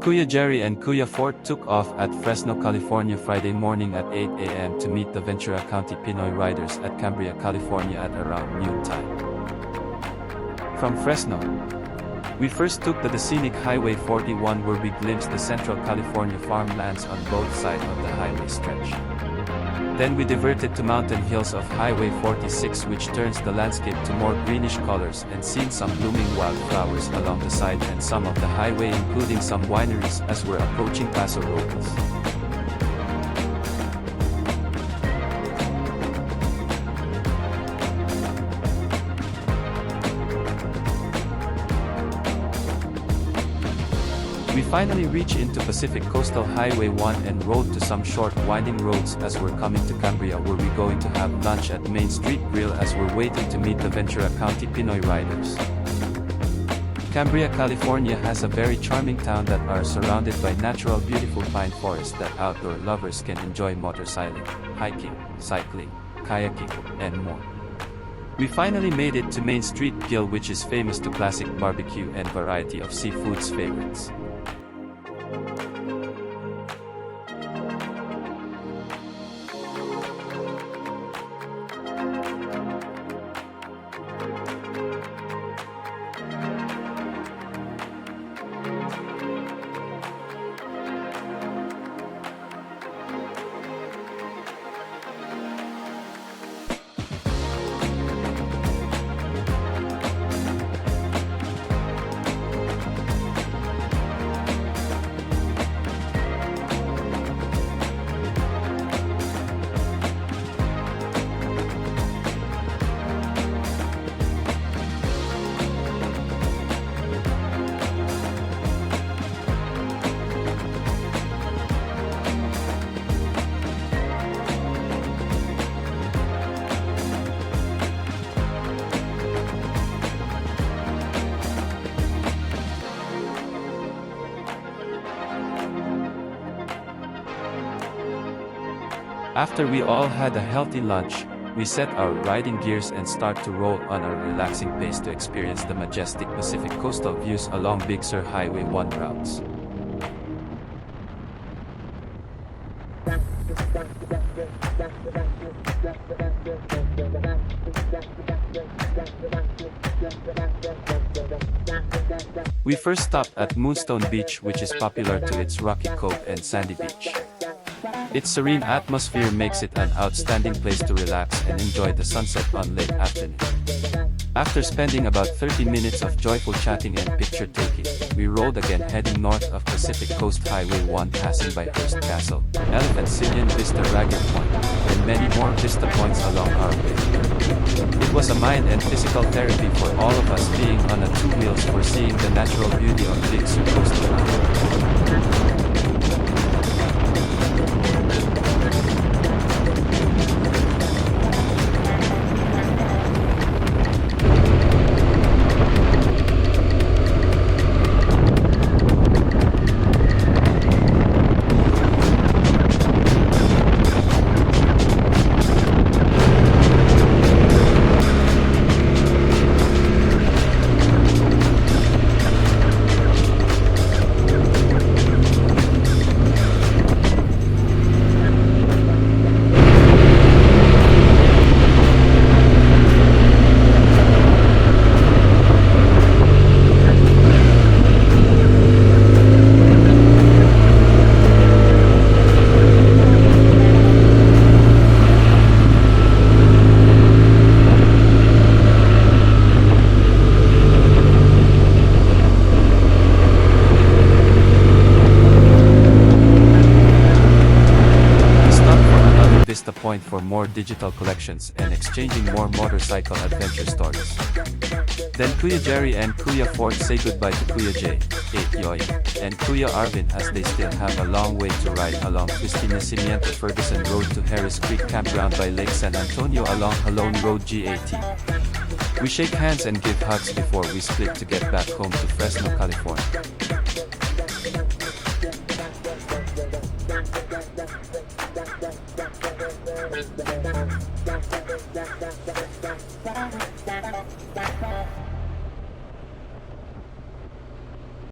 Kuya Jerry and Kuya Fort took off at Fresno, California Friday morning at 8 a.m. to meet the Ventura County Pinoy riders at Cambria, California at around noontime. From Fresno, we first took the scenic Highway 41 where we glimpsed the Central California farmlands on both sides of the highway stretch. Then we diverted to mountain hills of Highway 46 which turns the landscape to more greenish colors and seen some blooming wildflowers along the side and some of the highway including some wineries as we're approaching Paso Robles. We finally reach into Pacific Coastal Highway 1 and rode to some short winding roads as we're coming to Cambria where we're going to have lunch at Main Street Grill as we're waiting to meet the Ventura County Pinoy riders. Cambria, California has a very charming town that are surrounded by natural beautiful pine forests that outdoor lovers can enjoy motorcycling, hiking, cycling, kayaking, and more. We finally made it to Main Street Grill which is famous to classic barbecue and variety of seafoods favorites. After we all had a healthy lunch, we set our riding gears and start to roll on a relaxing pace to experience the majestic Pacific coastal views along Big Sur Highway 1 routes. We first stopped at Moonstone Beach which is popular to its rocky cove and sandy beach. Its serene atmosphere makes it an outstanding place to relax and enjoy the sunset on late afternoon. After spending about 30 minutes of joyful chatting and picture-taking, we rode again heading north of Pacific Coast Highway 1 passing by Hearst Castle, Elephant Silian Vista Ragged Point, and many more vista points along our way. It was a mind and physical therapy for all of us being on a two wheels for seeing the natural beauty of Big Sur Coastal Highway. Vista Point for more digital collections and exchanging more motorcycle adventure stories. Then Kuya Jerry and Kuya Fort say goodbye to Kuya J, 8 Yoy, and Kuya Arvin as they still have a long way to ride along Cristina Cimiento Ferguson Road to Harris Creek Campground by Lake San Antonio along Halone Road GAT. We shake hands and give hugs before we split to get back home to Fresno, California.